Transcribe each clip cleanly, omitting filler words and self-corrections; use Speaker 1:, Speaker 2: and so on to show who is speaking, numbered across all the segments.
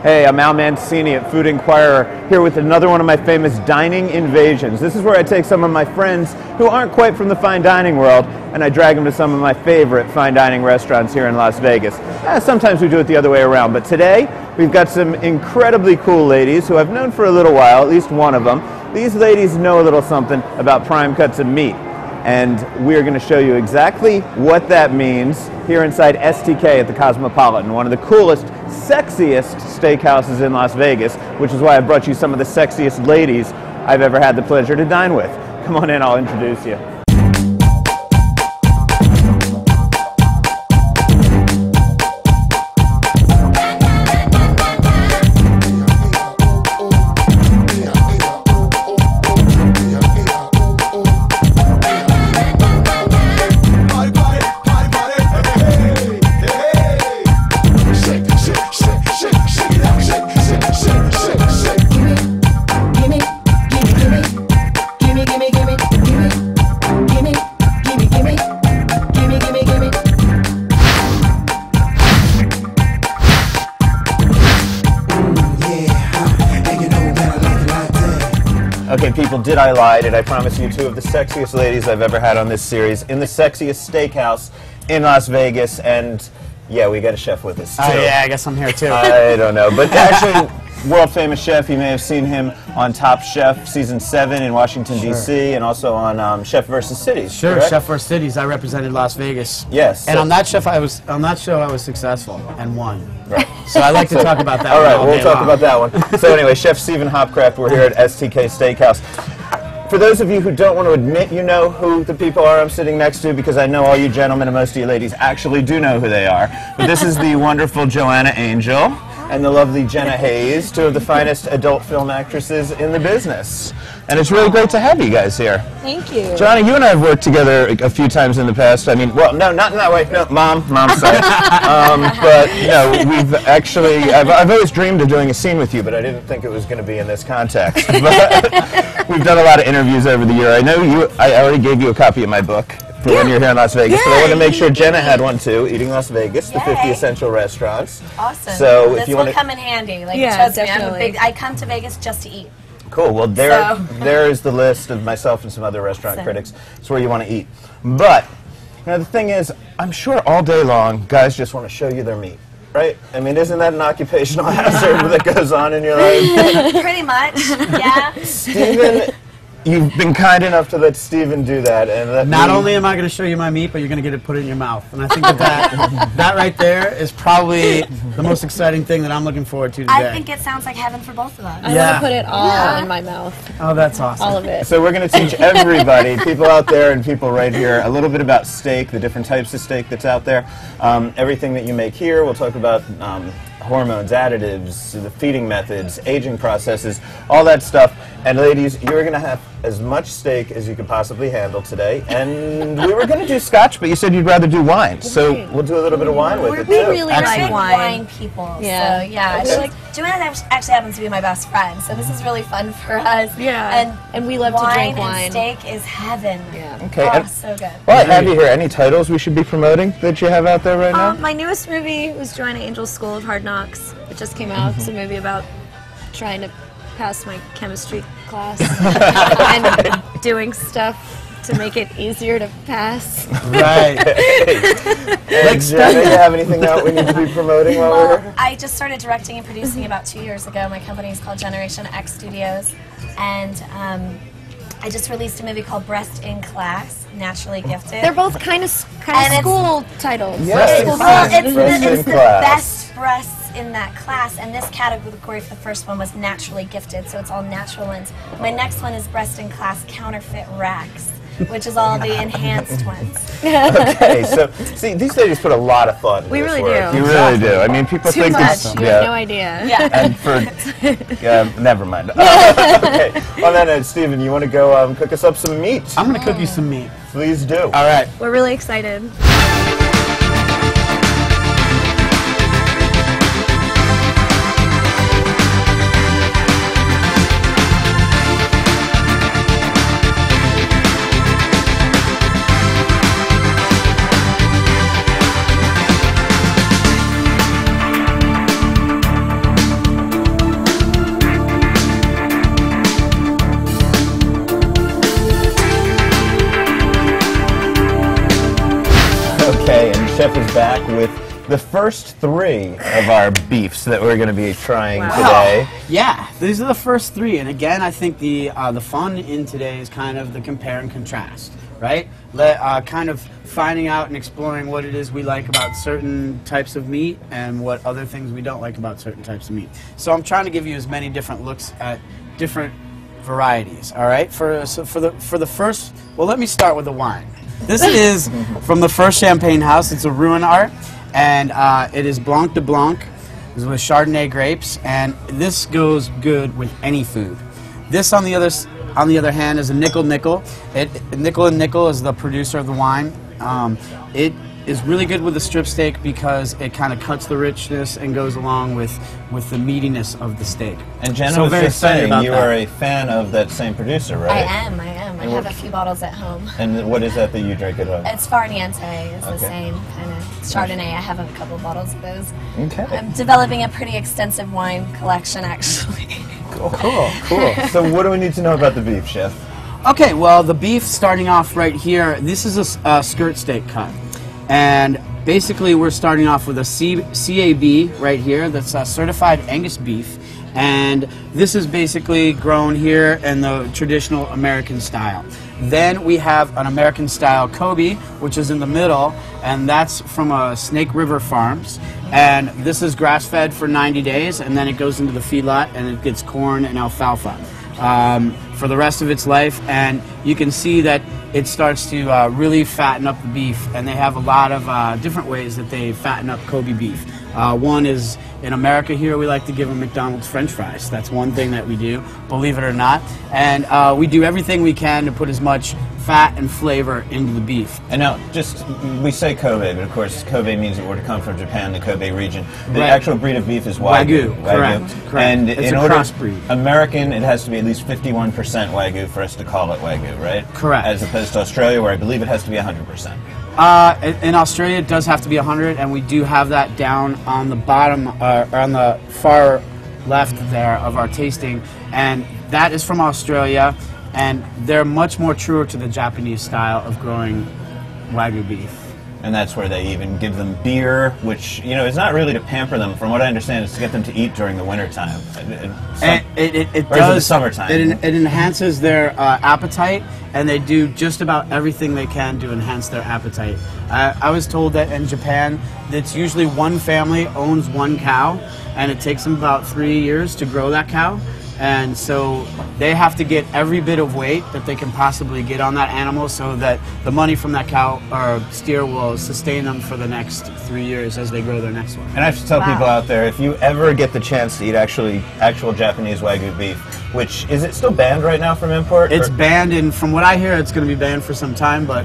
Speaker 1: Hey, I'm Al Mancini at Food Inquirer, here with another one of my famous dining invasions. This is where I take some of my friends who aren't quite from the fine dining world, and I drag them to some of my favorite fine dining restaurants here in Las Vegas. Sometimes we do it the other way around, but today we've got some incredibly cool ladies who I've known for a little while, at least one of them. These ladies know a little something about prime cuts of meat, and we're going to show you exactly what that means here inside STK at the Cosmopolitan, one of the coolest, sexiest steakhouses in Las Vegas, which is why I brought you some of the sexiest ladies I've ever had the pleasure to dine with. Come on in, I'll introduce you. Okay, people, did I lie? Did I promise you two of the sexiest ladies I've ever had on this series in the sexiest steakhouse in Las Vegas? And yeah, we got a chef with us too.
Speaker 2: Oh yeah, I guess I'm here too.
Speaker 1: I don't know, but actually, world famous chef. You may have seen him on Top Chef season 7 in Washington D.C. and also on Chef vs. Cities.
Speaker 2: Sure,
Speaker 1: correct?
Speaker 2: Chef vs. Cities. I represented Las Vegas.
Speaker 1: Yes.
Speaker 2: And on that show, I was successful and won. Right. So I like to talk about that.
Speaker 1: All right, we'll talk about that one. So anyway, Chef Stephen Hopcraft, we're here at STK Steakhouse. For those of you who don't want to admit you know who the people are I'm sitting next to, because I know all you gentlemen and most of you ladies actually do know who they are, but this is the wonderful Joanna Angel and the lovely Jenna Haze, two of the finest adult film actresses in the business. And it's really great to have you guys here.
Speaker 3: Thank you.
Speaker 1: Joanna, you and I have worked together a few times in the past. I mean, well, no, not in that way. No, Mom, sorry. But, you know, we've actually, I've always dreamed of doing a scene with you, but I didn't think it was going to be in this context. But we've done a lot of interviews over the year. I know I already gave you a copy of my book for when you're here in Las Vegas, but I want to make sure Jenna had one too, Eating Las Vegas, the 50 Essential Restaurants.
Speaker 3: Awesome.
Speaker 1: So
Speaker 3: this
Speaker 1: if you
Speaker 3: will
Speaker 1: want
Speaker 3: come in handy. Like,
Speaker 4: Yeah,
Speaker 3: trust me,
Speaker 4: definitely.
Speaker 3: I come to Vegas just to eat.
Speaker 1: Cool. Well, there is the list of myself and some other restaurant critics. It's where you want to eat. But, you know, the thing is, I'm sure all day long, guys just want to show you their meat, right? I mean, isn't that an occupational hazard that goes on in your life?
Speaker 3: Pretty much, yeah.
Speaker 1: Stephen, you've been kind enough to let Stephen do that. And
Speaker 2: Not only am I going to show you my meat, but you're going to get to put it in your mouth. And I think that right there is probably the most exciting thing that I'm looking forward to today.
Speaker 3: I think it sounds like heaven for both of us.
Speaker 4: I want to put it all in my mouth.
Speaker 2: Oh, that's awesome.
Speaker 4: All of it.
Speaker 1: So we're going to teach everybody, people out there and people right here, a little bit about steak, the different types of steak that's out there. Everything that you make here, we'll talk about hormones, additives, the feeding methods, aging processes, all that stuff. And ladies, you're going to have as much steak as you could possibly handle today. And we were going to do scotch, but you said you'd rather do wine. So we'll do a little bit of wine with it,
Speaker 3: We
Speaker 1: too.
Speaker 3: really like wine people.
Speaker 4: Yeah.
Speaker 3: So, yeah. Joanna actually happens to be my best friend, so this is really fun for us.
Speaker 4: Yeah. And we love to drink wine.
Speaker 3: And steak is heaven.
Speaker 4: Yeah.
Speaker 1: Okay.
Speaker 3: Oh, so good.
Speaker 1: Well, I have you here. Any titles we should be promoting that you have out there right now?
Speaker 4: My newest movie was Joanna Angel's School of Hard Knocks. It just came out. It's a movie about trying to pass my chemistry class and doing stuff to make it easier to pass.
Speaker 2: Right.
Speaker 1: And Jenna, you have anything out we need to be promoting while we're here?
Speaker 3: I just started directing and producing about 2 years ago. My company is called Generation X Studios, and I just released a movie called Breast in Class, Naturally Gifted.
Speaker 4: They're both kind of school titles.
Speaker 1: Yes.
Speaker 4: School
Speaker 3: Well,
Speaker 4: titles.
Speaker 3: it's the best breasts in that class, and this category for the first one was Naturally Gifted, so it's all natural ones. My next one is Breast in Class Counterfeit Racks, which is all the enhanced ones.
Speaker 1: Okay, so see, these ladies put a lot of thought into
Speaker 4: We
Speaker 1: this
Speaker 4: really
Speaker 1: work.
Speaker 4: do.
Speaker 1: You really do. I mean, people
Speaker 4: Too
Speaker 1: think
Speaker 4: much.
Speaker 1: this.
Speaker 4: You have no idea.
Speaker 3: Yeah.
Speaker 1: And for never mind. Okay. On that note, Stephen, you want to go cook us up some meat?
Speaker 2: I'm going to cook you some meat.
Speaker 1: Please do.
Speaker 2: All right.
Speaker 4: We're really excited.
Speaker 1: back with the first 3 of our beefs that we're going to be trying today.
Speaker 2: Yeah, these are the first 3, and again, I think the fun in today is kind of the compare and contrast, right? Kind of finding out and exploring what it is we like about certain types of meat and what other things we don't like about certain types of meat. So I'm trying to give you as many different looks at different varieties. All right, for the first, well, let me start with the wine. This is from the First Champagne House. It's a Ruin Art. And it is Blanc de Blanc. It's with Chardonnay grapes, and this goes good with any food. This, on the other hand, is a Nickel Nickel. Nickel and Nickel is the producer of the wine. It is really good with the strip steak because it kind of cuts the richness and goes along with the meatiness of the steak.
Speaker 1: And Jenna
Speaker 2: so
Speaker 1: was just saying you
Speaker 2: that.
Speaker 1: are a fan of that same producer, right?
Speaker 3: I am. I have a few bottles at home.
Speaker 1: And what is that you drink at home?
Speaker 3: It's Farniente. It's the same kind of Chardonnay. I have a couple bottles of those.
Speaker 1: Okay.
Speaker 3: I'm developing a pretty extensive wine collection, actually.
Speaker 1: Cool. So what do we need to know about the beef, Chef?
Speaker 2: Okay, well, the beef, starting off right here, this is a skirt steak cut. And basically we're starting off with a CAB right here, that's a certified Angus beef. And this is basically grown here in the traditional American style. Then we have an American style Kobe, which is in the middle, and that's from Snake River Farms. And this is grass-fed for 90 days, and then it goes into the feedlot, and it gets corn and alfalfa for the rest of its life. And you can see that it starts to really fatten up the beef, and they have a lot of different ways that they fatten up Kobe beef. One is, in America here, we like to give them McDonald's French fries. That's one thing that we do, believe it or not. And we do everything we can to put as much fat and flavor into the beef.
Speaker 1: And now, we say Kobe, but of course Kobe means it were to come from Japan, the Kobe region. The actual breed of beef is Wagyu.
Speaker 2: Correct.
Speaker 1: And
Speaker 2: it's
Speaker 1: in
Speaker 2: a
Speaker 1: order
Speaker 2: crossbreed.
Speaker 1: American, it has to be at least 51% Wagyu for us to call it Wagyu, right?
Speaker 2: Correct.
Speaker 1: As opposed to Australia, where I believe it has to be 100%.
Speaker 2: In Australia, it does have to be 100, and we do have that down on the bottom, or on the far left there of our tasting, and that is from Australia, and they're much more truer to the Japanese style of growing Wagyu beef.
Speaker 1: And that's where they even give them beer, which, is not really to pamper them. From what I understand, it's to get them to eat during the wintertime.
Speaker 2: It
Speaker 1: or
Speaker 2: does.
Speaker 1: Is it the summertime?
Speaker 2: It enhances their appetite, and they do just about everything they can to enhance their appetite. I was told that in Japan, it's usually one family owns one cow, and it takes them about 3 years to grow that cow. And so they have to get every bit of weight that they can possibly get on that animal so that the money from that cow or steer will sustain them for the next 3 years as they grow their next one.
Speaker 1: And I have to tell people out there, if you ever get the chance to eat actual Japanese Wagyu beef, which, is it still banned right now from import?
Speaker 2: It's banned, and from what I hear, it's going to be banned for some time, but...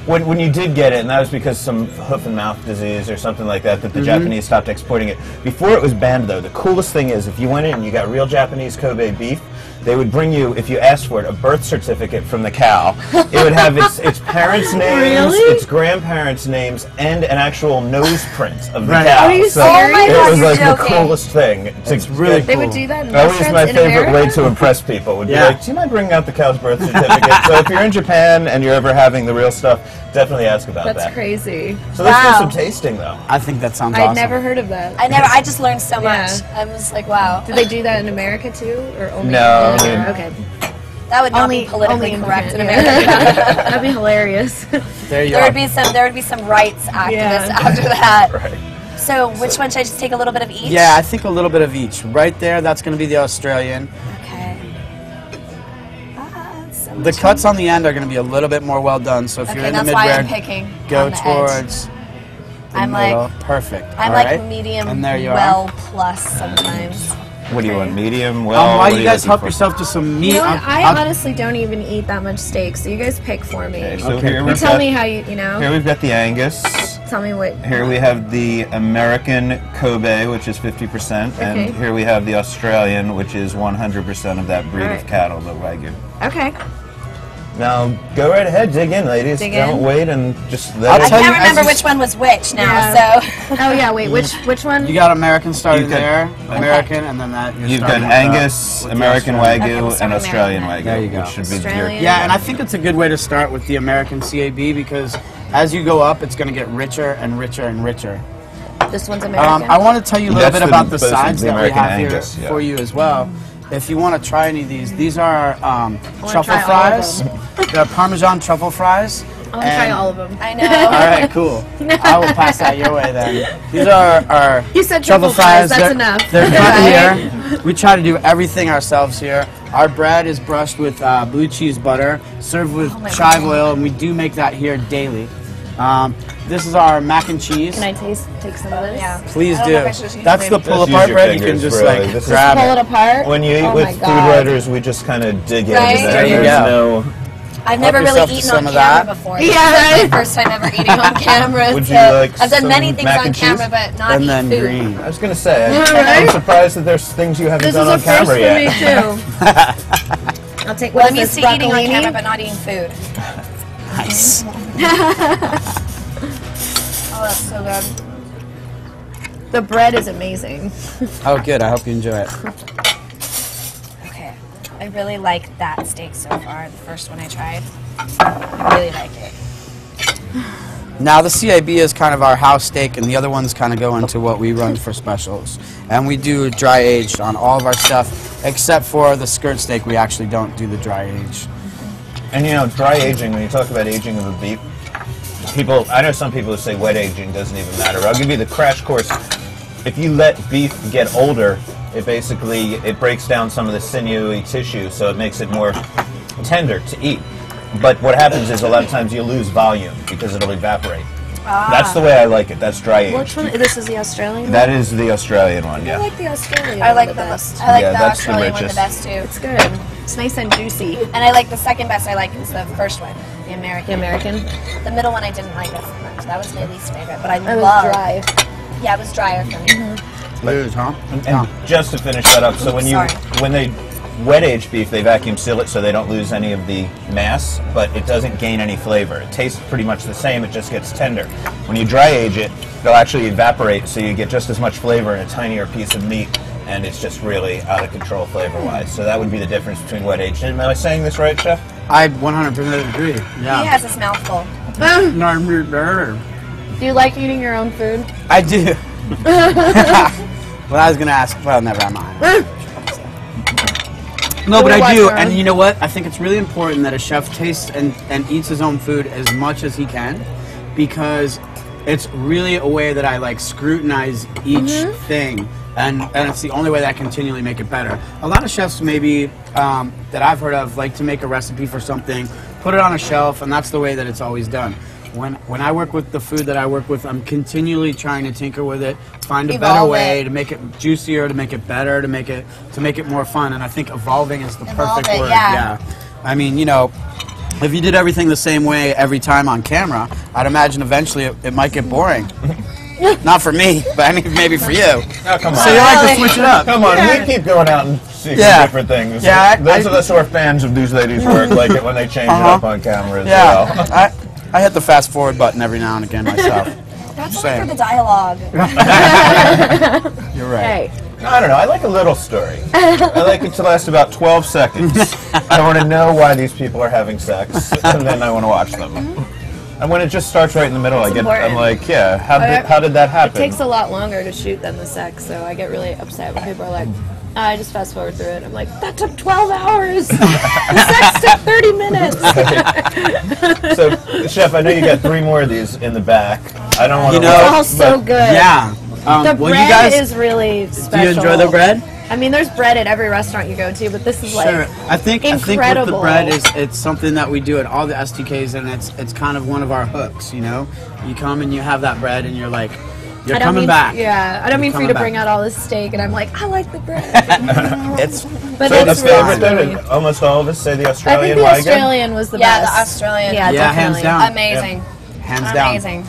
Speaker 1: When you did get it, and that was because some hoof and mouth disease or something like that, the Japanese stopped exporting it. Before it was banned, though, the coolest thing is if you went in and you got real Japanese Kobe beef, they would bring you, if you asked for it, a birth certificate from the cow. It would have its parents' names, its grandparents' names, and an actual nose print of the cow.
Speaker 4: Are you
Speaker 1: so
Speaker 4: serious?
Speaker 1: it was like
Speaker 3: You're
Speaker 1: the
Speaker 3: joking.
Speaker 1: coolest thing.
Speaker 2: It's really cool.
Speaker 4: They would do that in
Speaker 1: That was
Speaker 4: restaurants
Speaker 1: my
Speaker 4: in
Speaker 1: favorite way
Speaker 4: America?
Speaker 1: to impress people. Would be like, do you mind bringing out the cow's birth certificate? So if you're in Japan and you're ever having the real stuff, definitely ask about that.
Speaker 4: That's crazy.
Speaker 1: So let's do some tasting, though.
Speaker 2: I think that sounds awesome.
Speaker 4: I'd never heard of that.
Speaker 3: I just learned so much.
Speaker 4: Yeah.
Speaker 3: I was like, wow.
Speaker 4: Did they do that in America too, or only?
Speaker 1: No,
Speaker 4: in
Speaker 1: I mean-
Speaker 4: okay.
Speaker 3: That would not
Speaker 4: Only
Speaker 3: be politically
Speaker 4: in
Speaker 3: correct in
Speaker 4: Japan,
Speaker 3: America.
Speaker 4: yeah. That'd be hilarious.
Speaker 2: There you
Speaker 3: There
Speaker 2: are.
Speaker 3: would be some rights activists
Speaker 4: Yeah.
Speaker 3: after that.
Speaker 1: Right.
Speaker 3: So which one should I just take a little bit of each?
Speaker 2: Yeah, I think a little bit of each. Right there, that's going to be the Australian.
Speaker 3: Okay. So
Speaker 2: The cuts on the end are going to be a little bit more well done, so if you're
Speaker 3: Okay,
Speaker 2: in the
Speaker 3: that's why I'm
Speaker 2: mid-rear,
Speaker 3: picking
Speaker 2: go
Speaker 3: on the edge.
Speaker 2: towards the
Speaker 3: I'm
Speaker 2: middle.
Speaker 3: like-
Speaker 2: Perfect.
Speaker 3: I'm
Speaker 2: All
Speaker 3: like
Speaker 2: right.
Speaker 3: medium
Speaker 2: And there you are.
Speaker 3: well plus sometimes.
Speaker 1: What do you want? Medium? Well,
Speaker 2: While
Speaker 1: what
Speaker 2: you
Speaker 1: are
Speaker 2: guys
Speaker 1: looking
Speaker 2: help
Speaker 1: for?
Speaker 2: yourself to some meat,
Speaker 4: You know what? I
Speaker 2: I'll-
Speaker 4: honestly don't even eat that much steak, so you guys pick for me.
Speaker 1: Okay, so
Speaker 2: Okay.
Speaker 1: here
Speaker 4: You
Speaker 1: we've
Speaker 4: tell
Speaker 1: got,
Speaker 4: me how you know.
Speaker 1: Here we've got the Angus.
Speaker 4: Tell me what.
Speaker 1: Here we have the American Kobe, which is 50%, and
Speaker 4: Okay.
Speaker 1: here we have the Australian, which is 100% of that breed of
Speaker 4: Alright.
Speaker 1: cattle, the Wagyu.
Speaker 4: Okay.
Speaker 1: Now, go right ahead, dig in, ladies.
Speaker 4: Dig
Speaker 1: Don't
Speaker 4: in?
Speaker 1: wait and just
Speaker 2: I'll
Speaker 1: let
Speaker 3: I
Speaker 1: it.
Speaker 2: tell you,
Speaker 3: can't remember
Speaker 2: as you-
Speaker 3: which one was which now,
Speaker 4: Yeah.
Speaker 3: so
Speaker 4: Oh yeah. Wait. Which one?
Speaker 2: You got American starting
Speaker 1: You've got-
Speaker 2: there, American, and then that you're
Speaker 1: You've got
Speaker 2: starting with,
Speaker 1: Angus,
Speaker 2: with the
Speaker 1: American
Speaker 2: Australian.
Speaker 3: Okay,
Speaker 1: Wagyu,
Speaker 3: we'll start
Speaker 1: and
Speaker 3: with
Speaker 1: Australian
Speaker 3: American.
Speaker 1: Wagyu,
Speaker 2: There you go.
Speaker 1: which should be your.
Speaker 4: Australian.
Speaker 2: Yeah, and I think it's a good way to start with the American CAB because as you go up, it's going to get richer and richer and richer.
Speaker 4: This one's American.
Speaker 2: I want to tell you a little bit about the
Speaker 1: basically
Speaker 2: sides
Speaker 1: the
Speaker 2: that we
Speaker 1: American
Speaker 2: have
Speaker 1: Angus,
Speaker 2: here for you as well. If you want to try any of these are truffle
Speaker 4: try all of
Speaker 2: fries.
Speaker 4: them.
Speaker 2: They're Parmesan truffle fries.
Speaker 4: I want to try all of them.
Speaker 3: I know.
Speaker 2: All right, cool. I will pass that your way then. These are our
Speaker 4: You said
Speaker 2: truffle fries.
Speaker 4: that's
Speaker 2: They're-
Speaker 4: enough.
Speaker 2: They're cut
Speaker 4: Right?
Speaker 2: here. We try to do everything ourselves here. Our bread is brushed with blue cheese butter, served with chive oil, and we do make that here daily. This is our mac and cheese.
Speaker 4: Can I take some of this?
Speaker 3: Yeah.
Speaker 2: Please
Speaker 3: I don't
Speaker 2: do.
Speaker 3: know if I should use
Speaker 2: That's the
Speaker 3: my-
Speaker 2: pull
Speaker 1: Just use
Speaker 2: apart
Speaker 1: your
Speaker 2: bread. You can
Speaker 1: fingers,
Speaker 2: just
Speaker 1: really.
Speaker 2: like
Speaker 1: This is-
Speaker 2: grab
Speaker 4: Pull
Speaker 2: it.
Speaker 4: it apart.
Speaker 1: When you eat
Speaker 4: Oh
Speaker 1: with
Speaker 4: my
Speaker 1: food
Speaker 4: God.
Speaker 1: writers, we just kind of dig
Speaker 3: Right?
Speaker 1: into that.
Speaker 2: There you
Speaker 1: There's
Speaker 2: go.
Speaker 1: no.
Speaker 3: I've never
Speaker 2: Help
Speaker 3: really
Speaker 2: yourself to
Speaker 3: eaten
Speaker 2: some
Speaker 3: on
Speaker 2: of
Speaker 3: camera
Speaker 2: that.
Speaker 3: before.
Speaker 4: Yeah,
Speaker 3: This is
Speaker 4: right.
Speaker 3: my first time ever eating on camera.
Speaker 1: Would
Speaker 3: so
Speaker 1: you like
Speaker 3: I've done many
Speaker 1: some
Speaker 3: things
Speaker 1: mac
Speaker 3: on
Speaker 1: and
Speaker 3: camera,
Speaker 1: cheese?
Speaker 3: but not
Speaker 2: And
Speaker 3: eat
Speaker 2: then
Speaker 3: food.
Speaker 2: green.
Speaker 1: I was gonna say,
Speaker 4: right?
Speaker 1: I'm surprised that there's things you haven't
Speaker 4: This
Speaker 1: done
Speaker 4: is a
Speaker 1: on
Speaker 4: first
Speaker 1: camera
Speaker 4: for
Speaker 1: yet.
Speaker 4: me too. I'll take
Speaker 3: Well,
Speaker 4: what
Speaker 3: I'm
Speaker 4: is
Speaker 3: used
Speaker 4: this,
Speaker 3: to eating on
Speaker 4: broccolini?
Speaker 3: camera, but not eating food.
Speaker 2: Nice.
Speaker 3: Oh, that's so good.
Speaker 4: The bread is amazing.
Speaker 2: Oh, good. I hope you enjoy it.
Speaker 3: Okay. I really like that steak so far, the first one I tried. I really like it.
Speaker 2: Now the CIB is kind of our house steak, and the other ones kind of go into what we run for specials. And we do dry aged on all of our stuff, except for the skirt steak. We actually don't do the dry age.
Speaker 1: And you know, dry aging, when you talk about aging of a beef, I know some people who say wet aging doesn't even matter. I'll give you the crash course. If you let beef get older, it breaks down some of the sinewy tissue, so it makes it more tender to eat. But what happens is a lot of times you lose volume because it'll evaporate. That's the way I like it. That's dry aged.
Speaker 4: Which one? This is the Australian one?
Speaker 1: That is the Australian one,
Speaker 4: I
Speaker 1: yeah.
Speaker 4: like the Australian
Speaker 3: I like
Speaker 4: one
Speaker 3: the
Speaker 4: best.
Speaker 3: I like
Speaker 1: Yeah,
Speaker 3: the
Speaker 1: that's the
Speaker 3: Australian one the
Speaker 1: richest.
Speaker 3: best too.
Speaker 4: It's good. It's nice and juicy.
Speaker 3: And I like the second best I like is the first one, the American.
Speaker 4: The American?
Speaker 3: The middle one I didn't like as much. That was my least favorite, but I
Speaker 4: It was
Speaker 3: love.
Speaker 4: dry.
Speaker 3: Yeah, it was drier for me.
Speaker 2: It is, huh?
Speaker 1: And just to finish that up, so
Speaker 3: Sorry.
Speaker 1: when they wet age beef, they vacuum seal it so they don't lose any of the mass, but it doesn't gain any flavor. It tastes pretty much the same, it just gets tender. When you dry age it, it'll actually evaporate, so you get just as much flavor in a tinier piece of meat, and it's just really out of control flavor-wise. So that would be the difference between wet aged. Am I saying this right, Chef?
Speaker 2: I 100% agree. Yeah.
Speaker 3: He has his mouth full.
Speaker 4: Do you like eating your own food?
Speaker 2: I do. Well, I was gonna ask. Well, never mind. No, but I do, and you know what? I think it's really important that a chef tastes and eats his own food as much as he can, because it's really a way that I like scrutinize each thing, and it's the only way that I continually make it better. A lot of chefs maybe that I've heard of like to make a recipe for something, put it on a shelf, and that's the way that it's always done. When I work with the food that I work with, I'm continually trying to tinker with it, find a better
Speaker 3: Evolve
Speaker 2: way
Speaker 3: it.
Speaker 2: to make it juicier, to make it better, to make it more fun. And I think evolving is the perfect
Speaker 3: it,
Speaker 2: word.
Speaker 3: yeah.
Speaker 2: I mean, you know, if you did everything the same way every time on camera, I'd imagine eventually it might get boring. Not for me, but I mean maybe for you.
Speaker 1: Oh, come on.
Speaker 2: So you like to switch it up.
Speaker 1: Come on, we keep going out and seeing
Speaker 2: Yeah.
Speaker 1: different things.
Speaker 2: Yeah,
Speaker 1: Those of us who are fans of these ladies' work like it when they change it up on camera as
Speaker 2: Yeah,
Speaker 1: well.
Speaker 2: I hit the fast forward button every now and again myself.
Speaker 3: That's
Speaker 2: Same.
Speaker 3: only for the dialogue.
Speaker 2: You're right.
Speaker 4: Hey.
Speaker 1: I don't know, I like a little story. I like it to last about 12 seconds. I want to know why these people are having sex, and then I want to watch them. And when it just starts right in the middle, I'm
Speaker 4: important.
Speaker 1: like, yeah, how did that happen?
Speaker 4: It takes a lot longer to shoot than the sex, so I get really upset when people are like, I just fast forward through it. I'm like, that took 12 hours. The sex took 30 minutes.
Speaker 1: So, Chef, I know you got 3 more of these in the back. I don't want to.
Speaker 2: You know,
Speaker 4: It's all so good.
Speaker 2: Yeah.
Speaker 4: The
Speaker 2: well,
Speaker 4: bread
Speaker 2: you guys,
Speaker 4: is really special.
Speaker 2: do you enjoy the bread?
Speaker 4: I mean, there's bread at every restaurant you go to, but this is like
Speaker 2: Sure. I think with the
Speaker 4: incredible.
Speaker 2: bread it's something that we do at all the STKs, and it's kind of one of our hooks. You know, you come and you have that bread, and you're like, you're
Speaker 4: I don't
Speaker 2: coming
Speaker 4: mean,
Speaker 2: back.
Speaker 4: Yeah, I don't mean for you
Speaker 2: coming
Speaker 4: to bring
Speaker 2: back.
Speaker 4: out all this steak, and I'm like, I like the bread.
Speaker 2: It's
Speaker 4: But
Speaker 1: So the
Speaker 4: it's
Speaker 1: favorite
Speaker 4: really,
Speaker 1: then, almost all of us say the
Speaker 4: I
Speaker 1: Australian
Speaker 4: think the
Speaker 1: Ligon.
Speaker 4: Australian was the
Speaker 3: Yeah,
Speaker 4: best.
Speaker 3: the Australian.
Speaker 4: Yeah,
Speaker 2: Yeah, hands
Speaker 4: definitely.
Speaker 2: down.
Speaker 3: Amazing.
Speaker 2: hands down.
Speaker 3: Amazing.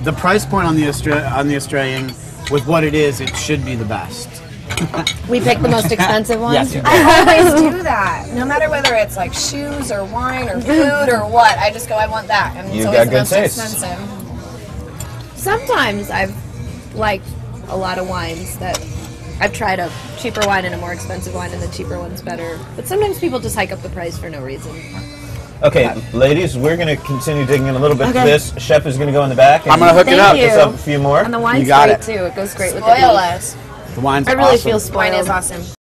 Speaker 2: The price point on the Australian, with what it is, it should be the best.
Speaker 4: We picked the most expensive one.
Speaker 2: Yes.
Speaker 3: I always do that. No matter whether it's like shoes or wine or food or what, I just go, I want that. And it's
Speaker 1: You've
Speaker 3: always
Speaker 1: got
Speaker 3: the
Speaker 1: good
Speaker 3: most
Speaker 1: taste.
Speaker 3: expensive.
Speaker 4: Sometimes I've liked a lot of wines that I've tried a cheaper wine and a more expensive wine, and the cheaper one's better. But sometimes people just hike up the price for no reason.
Speaker 1: Okay, ladies, we're going to continue digging in a little bit to
Speaker 4: Okay.
Speaker 1: this. Chef is going to go in the back.
Speaker 2: I'm gonna hook it
Speaker 4: Thank
Speaker 2: up.
Speaker 4: you.
Speaker 1: Us up a few more.
Speaker 4: And the wine's
Speaker 2: You got
Speaker 4: great
Speaker 2: it.
Speaker 4: too. It goes great with
Speaker 3: Spoil
Speaker 4: the beef.
Speaker 3: us.
Speaker 2: The wine's
Speaker 4: I really
Speaker 2: awesome.
Speaker 4: feel spoiled.
Speaker 3: Wine is awesome.